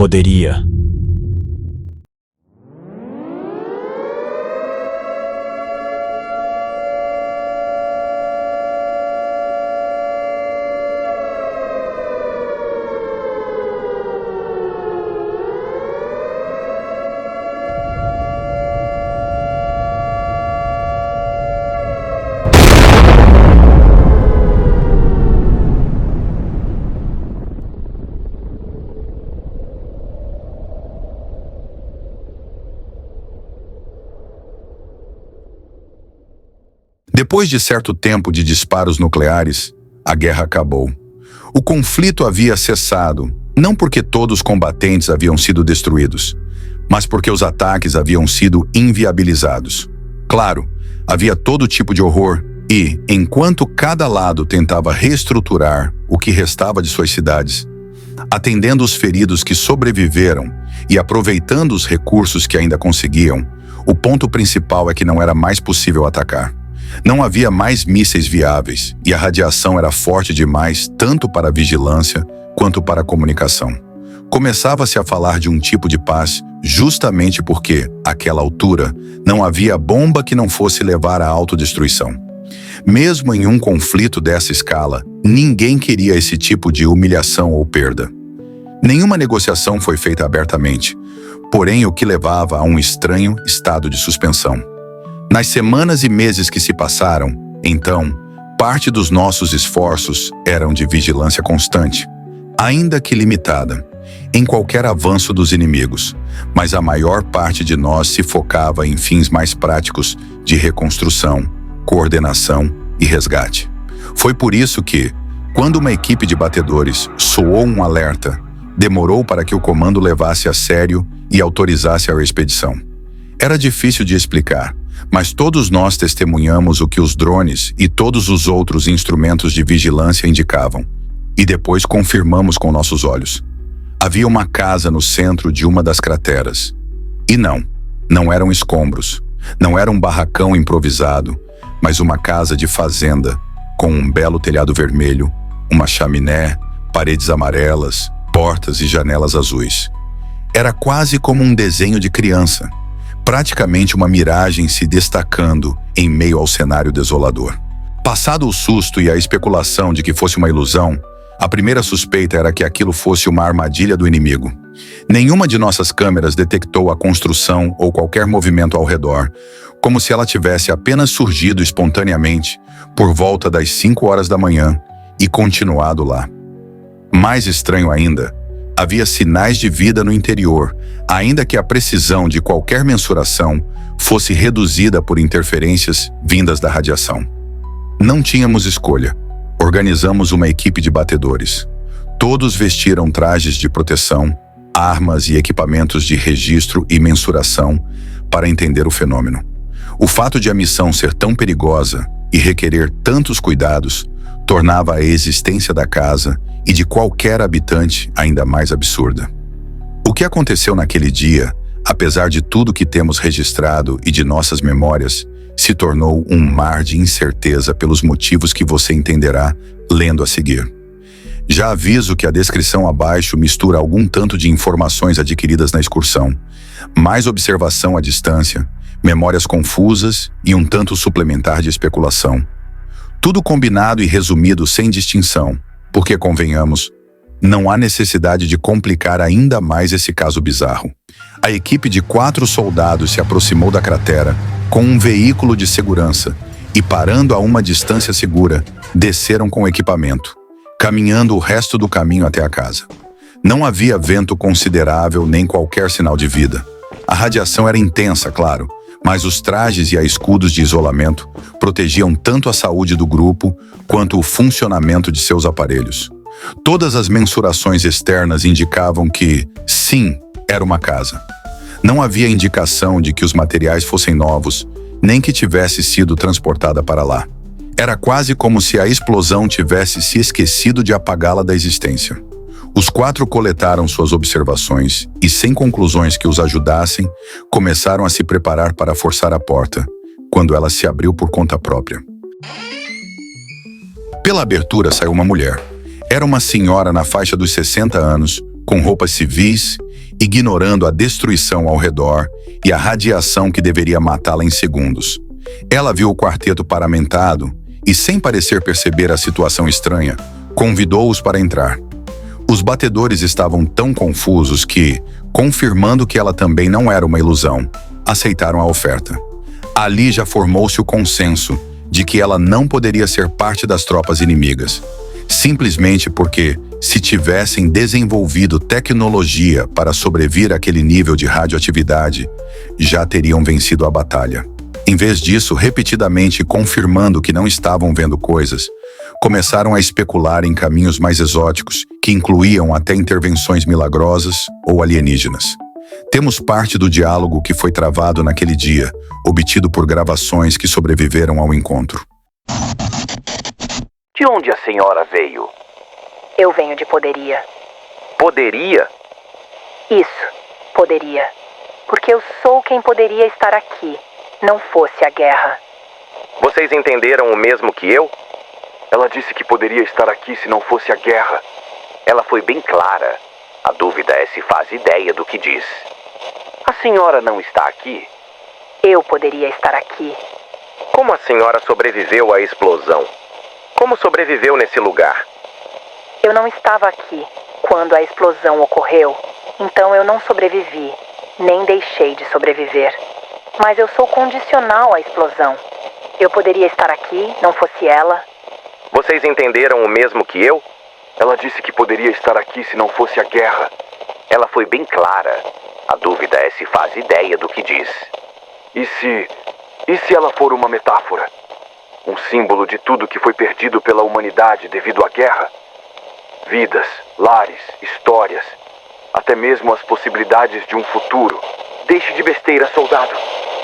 poderia. Depois de certo tempo de disparos nucleares, a guerra acabou. O conflito havia cessado, não porque todos os combatentes haviam sido destruídos, mas porque os ataques haviam sido inviabilizados. Claro, havia todo tipo de horror e, enquanto cada lado tentava reestruturar o que restava de suas cidades, atendendo os feridos que sobreviveram e aproveitando os recursos que ainda conseguiam, o ponto principal é que não era mais possível atacar. Não havia mais mísseis viáveis e a radiação era forte demais tanto para a vigilância quanto para a comunicação. Começava-se a falar de um tipo de paz justamente porque, àquela altura, não havia bomba que não fosse levar à autodestruição. Mesmo em um conflito dessa escala, ninguém queria esse tipo de humilhação ou perda. Nenhuma negociação foi feita abertamente, porém o que levava a um estranho estado de suspensão. Nas semanas e meses que se passaram, então, parte dos nossos esforços eram de vigilância constante, ainda que limitada, em qualquer avanço dos inimigos, mas a maior parte de nós se focava em fins mais práticos de reconstrução, coordenação e resgate. Foi por isso que, quando uma equipe de batedores soou um alerta, demorou para que o comando levasse a sério e autorizasse a expedição. Era difícil de explicar, mas todos nós testemunhamos o que os drones e todos os outros instrumentos de vigilância indicavam, e depois confirmamos com nossos olhos. Havia uma casa no centro de uma das crateras. E não eram escombros, não era um barracão improvisado, mas uma casa de fazenda, com um belo telhado vermelho, uma chaminé, paredes amarelas, portas e janelas azuis. Era quase como um desenho de criança. Praticamente uma miragem se destacando em meio ao cenário desolador. Passado o susto e a especulação de que fosse uma ilusão, a primeira suspeita era que aquilo fosse uma armadilha do inimigo. Nenhuma de nossas câmeras detectou a construção ou qualquer movimento ao redor, como se ela tivesse apenas surgido espontaneamente por volta das 5 horas da manhã e continuado lá. Mais estranho ainda, havia sinais de vida no interior, ainda que a precisão de qualquer mensuração fosse reduzida por interferências vindas da radiação. Não tínhamos escolha. Organizamos uma equipe de batedores. Todos vestiram trajes de proteção, armas e equipamentos de registro e mensuração para entender o fenômeno. O fato de a missão ser tão perigosa e requerer tantos cuidados tornava a existência da casa e de qualquer habitante ainda mais absurda. O que aconteceu naquele dia, apesar de tudo que temos registrado e de nossas memórias, se tornou um mar de incerteza pelos motivos que você entenderá lendo a seguir. Já aviso que a descrição abaixo mistura algum tanto de informações adquiridas na excursão, mais observação à distância, memórias confusas e um tanto suplementar de especulação. Tudo combinado e resumido sem distinção, porque, convenhamos, não há necessidade de complicar ainda mais esse caso bizarro. A equipe de 4 soldados se aproximou da cratera com um veículo de segurança e, parando a uma distância segura, desceram com o equipamento, caminhando o resto do caminho até a casa. Não havia vento considerável nem qualquer sinal de vida. A radiação era intensa, claro, mas os trajes e a escudos de isolamento protegiam tanto a saúde do grupo quanto o funcionamento de seus aparelhos. Todas as mensurações externas indicavam que, sim, era uma casa. Não havia indicação de que os materiais fossem novos, nem que tivesse sido transportada para lá. Era quase como se a explosão tivesse se esquecido de apagá-la da existência. Os 4 coletaram suas observações e, sem conclusões que os ajudassem, começaram a se preparar para forçar a porta, quando ela se abriu por conta própria. Pela abertura saiu uma mulher. Era uma senhora na faixa dos 60 anos, com roupas civis, ignorando a destruição ao redor e a radiação que deveria matá-la em segundos. Ela viu o quarteto paramentado e, sem parecer perceber a situação estranha, convidou-os para entrar. Os batedores estavam tão confusos que, confirmando que ela também não era uma ilusão, aceitaram a oferta. Ali já formou-se o consenso de que ela não poderia ser parte das tropas inimigas, simplesmente porque, se tivessem desenvolvido tecnologia para sobreviver àquele nível de radioatividade, já teriam vencido a batalha. Em vez disso, repetidamente confirmando que não estavam vendo coisas, começaram a especular em caminhos mais exóticos, que incluíam até intervenções milagrosas ou alienígenas. Temos parte do diálogo que foi travado naquele dia, obtido por gravações que sobreviveram ao encontro. De onde a senhora veio? Eu venho de Poderia. Poderia? Isso, Poderia. Porque eu sou quem poderia estar aqui, não fosse a guerra. Vocês entenderam o mesmo que eu? Ela disse que poderia estar aqui se não fosse a guerra. Ela foi bem clara. A dúvida é se faz ideia do que diz. A senhora não está aqui? Eu poderia estar aqui. Como a senhora sobreviveu à explosão? Como sobreviveu nesse lugar? Eu não estava aqui quando a explosão ocorreu, então eu não sobrevivi, nem deixei de sobreviver. Mas eu sou condicional à explosão. Eu poderia estar aqui, não fosse ela. Vocês entenderam o mesmo que eu? Ela disse que poderia estar aqui se não fosse a guerra. Ela foi bem clara. A dúvida é se faz ideia do que diz. E se ela for uma metáfora? Um símbolo de tudo que foi perdido pela humanidade devido à guerra? Vidas, lares, histórias, até mesmo as possibilidades de um futuro. Deixe de besteira, soldado.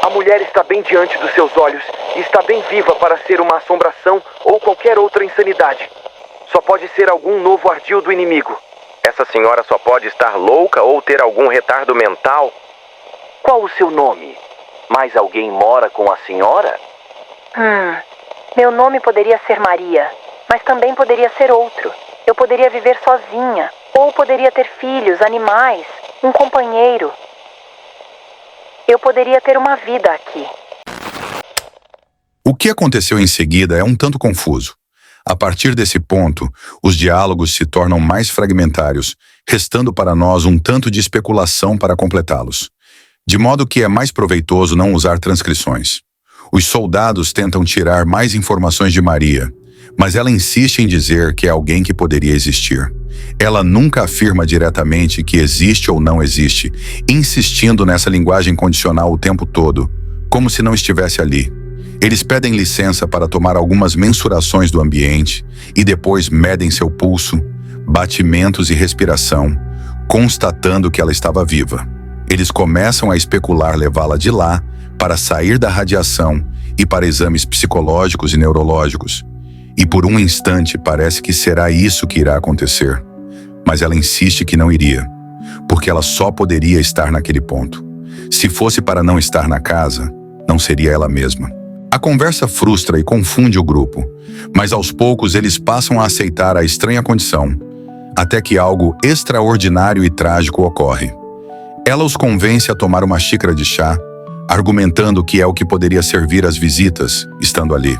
A mulher está bem diante dos seus olhos e está bem viva para ser uma assombração ou qualquer outra insanidade. Só pode ser algum novo ardil do inimigo. Essa senhora só pode estar louca ou ter algum retardo mental. Qual o seu nome? Mais alguém mora com a senhora? Meu nome poderia ser Maria, mas também poderia ser outro. Eu poderia viver sozinha, ou poderia ter filhos, animais, um companheiro. Eu poderia ter uma vida aqui. O que aconteceu em seguida é um tanto confuso. A partir desse ponto, os diálogos se tornam mais fragmentários, restando para nós um tanto de especulação para completá-los. De modo que é mais proveitoso não usar transcrições. Os soldados tentam tirar mais informações de Maria, mas ela insiste em dizer que é alguém que poderia existir. Ela nunca afirma diretamente que existe ou não existe, insistindo nessa linguagem condicional o tempo todo, como se não estivesse ali. Eles pedem licença para tomar algumas mensurações do ambiente e depois medem seu pulso, batimentos e respiração, constatando que ela estava viva. Eles começam a especular levá-la de lá para sair da radiação e para exames psicológicos e neurológicos. E por um instante parece que será isso que irá acontecer. Mas ela insiste que não iria, porque ela só poderia estar naquele ponto. Se fosse para não estar na casa, não seria ela mesma. A conversa frustra e confunde o grupo, mas aos poucos eles passam a aceitar a estranha condição, até que algo extraordinário e trágico ocorre. Ela os convence a tomar uma xícara de chá, argumentando que é o que poderia servir às visitas, estando ali.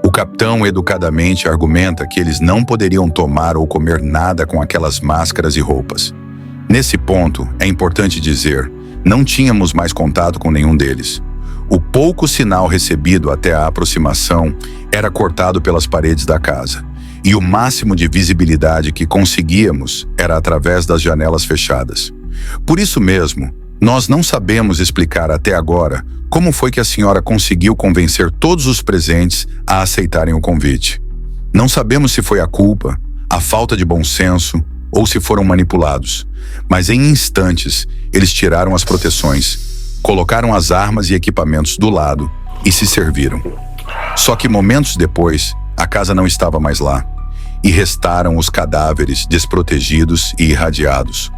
O capitão educadamente argumenta que eles não poderiam tomar ou comer nada com aquelas máscaras e roupas. Nesse ponto, é importante dizer, não tínhamos mais contato com nenhum deles. O pouco sinal recebido até a aproximação era cortado pelas paredes da casa, e o máximo de visibilidade que conseguíamos era através das janelas fechadas. Por isso mesmo, nós não sabemos explicar até agora como foi que a senhora conseguiu convencer todos os presentes a aceitarem o convite. Não sabemos se foi a culpa, a falta de bom senso ou se foram manipulados, mas em instantes eles tiraram as proteções, colocaram as armas e equipamentos do lado e se serviram. Só que momentos depois, a casa não estava mais lá, e restaram os cadáveres desprotegidos e irradiados.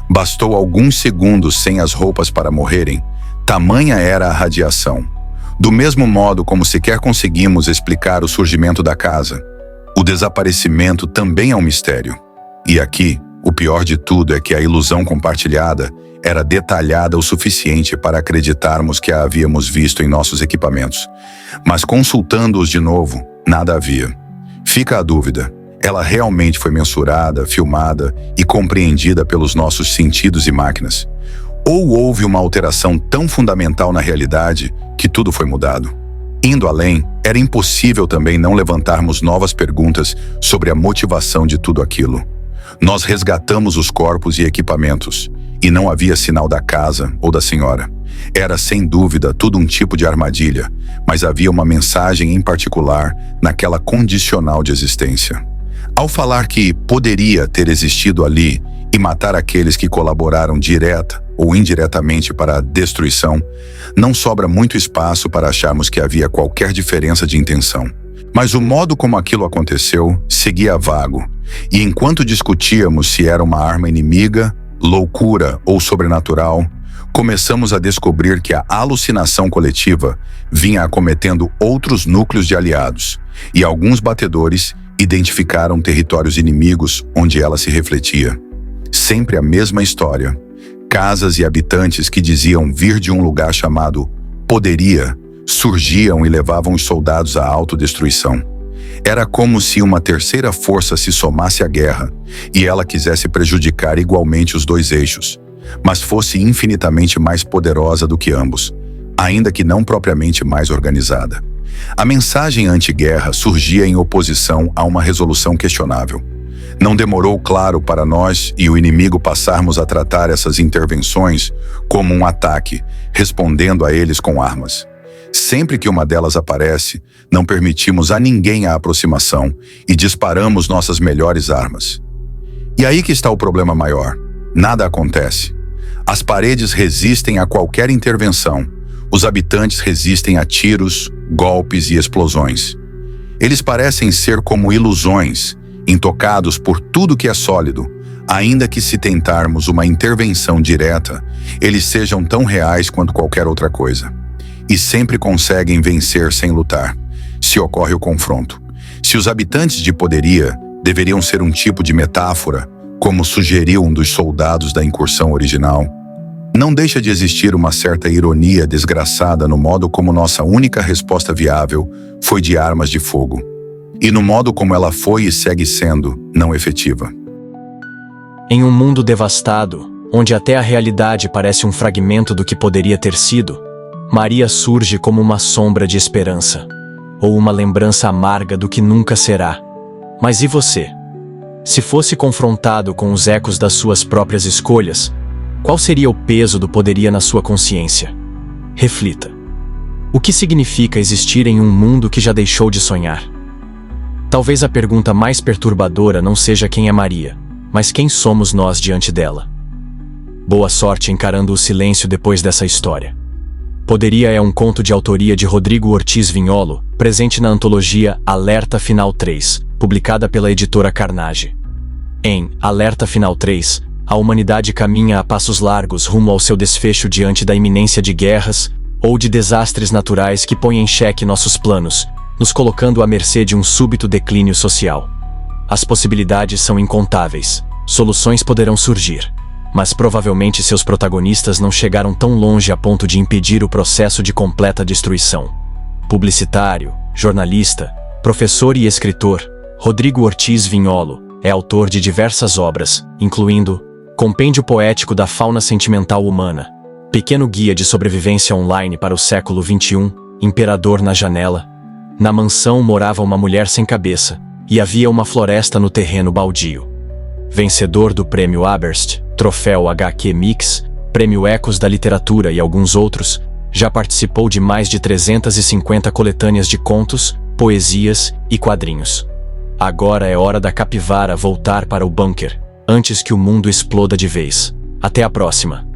Bastou alguns segundos sem as roupas para morrerem, tamanha era a radiação. Do mesmo modo como sequer conseguimos explicar o surgimento da casa, o desaparecimento também é um mistério. E aqui, O pior de tudo é que a ilusão compartilhada era detalhada o suficiente para acreditarmos que a havíamos visto em nossos equipamentos. Mas consultando-os de novo, nada havia. Fica a dúvida: ela realmente foi mensurada, filmada e compreendida pelos nossos sentidos e máquinas? Ou houve uma alteração tão fundamental na realidade que tudo foi mudado? Indo além, era impossível também não levantarmos novas perguntas sobre a motivação de tudo aquilo. Nós resgatamos os corpos e equipamentos, e não havia sinal da casa ou da senhora. Era, sem dúvida, tudo um tipo de armadilha, mas havia uma mensagem em particular naquela condicional de existência. Ao falar que poderia ter existido ali e matar aqueles que colaboraram direta ou indiretamente para a destruição, não sobra muito espaço para acharmos que havia qualquer diferença de intenção. Mas o modo como aquilo aconteceu seguia vago, e enquanto discutíamos se era uma arma inimiga, loucura ou sobrenatural, começamos a descobrir que a alucinação coletiva vinha acometendo outros núcleos de aliados, e alguns batedores identificaram territórios inimigos onde ela se refletia. Sempre a mesma história. Casas e habitantes que diziam vir de um lugar chamado Poderia surgiam e levavam os soldados à autodestruição. Era como se uma terceira força se somasse à guerra e ela quisesse prejudicar igualmente os dois eixos, mas fosse infinitamente mais poderosa do que ambos, ainda que não propriamente mais organizada. A mensagem anti-guerra surgia em oposição a uma resolução questionável. Não demorou, claro, para nós e o inimigo passarmos a tratar essas intervenções como um ataque, respondendo a eles com armas. Sempre que uma delas aparece, não permitimos a ninguém a aproximação e disparamos nossas melhores armas. E aí que está o problema maior. Nada acontece. As paredes resistem a qualquer intervenção. Os habitantes resistem a tiros, golpes e explosões. Eles parecem ser como ilusões, intocados por tudo que é sólido, ainda que se tentarmos uma intervenção direta, eles sejam tão reais quanto qualquer outra coisa. E sempre conseguem vencer sem lutar, se ocorre o confronto. Se os habitantes de Poderia deveriam ser um tipo de metáfora, como sugeriu um dos soldados da incursão original, não deixa de existir uma certa ironia desgraçada no modo como nossa única resposta viável foi de armas de fogo, e no modo como ela foi e segue sendo não efetiva. Em um mundo devastado, onde até a realidade parece um fragmento do que poderia ter sido, Maria surge como uma sombra de esperança, ou uma lembrança amarga do que nunca será. Mas e você? Se fosse confrontado com os ecos das suas próprias escolhas, qual seria o peso do Poderia na sua consciência? Reflita. O que significa existir em um mundo que já deixou de sonhar? Talvez a pergunta mais perturbadora não seja quem é Maria, mas quem somos nós diante dela. Boa sorte encarando o silêncio depois dessa história. Poderia é um conto de autoria de Rodrigo Ortiz Vinholo, presente na antologia Alerta Final 3, publicada pela editora Carnage. Em Alerta Final 3, a humanidade caminha a passos largos rumo ao seu desfecho diante da iminência de guerras ou de desastres naturais que põem em xeque nossos planos, nos colocando à mercê de um súbito declínio social. As possibilidades são incontáveis, soluções poderão surgir, mas provavelmente seus protagonistas não chegaram tão longe a ponto de impedir o processo de completa destruição. Publicitário, jornalista, professor e escritor, Rodrigo Ortiz Vinholo é autor de diversas obras, incluindo Compêndio Poético da Fauna Sentimental Humana, Pequeno Guia de Sobrevivência Online para o Século XXI, Imperador na Janela. Na mansão morava uma mulher sem cabeça, e havia uma floresta no terreno baldio. Vencedor do Prêmio Aberst, Troféu HQ Mix, Prêmio Ecos da Literatura e alguns outros, já participou de mais de 350 coletâneas de contos, poesias e quadrinhos. Agora é hora da capivara voltar para o bunker, antes que o mundo exploda de vez. Até a próxima!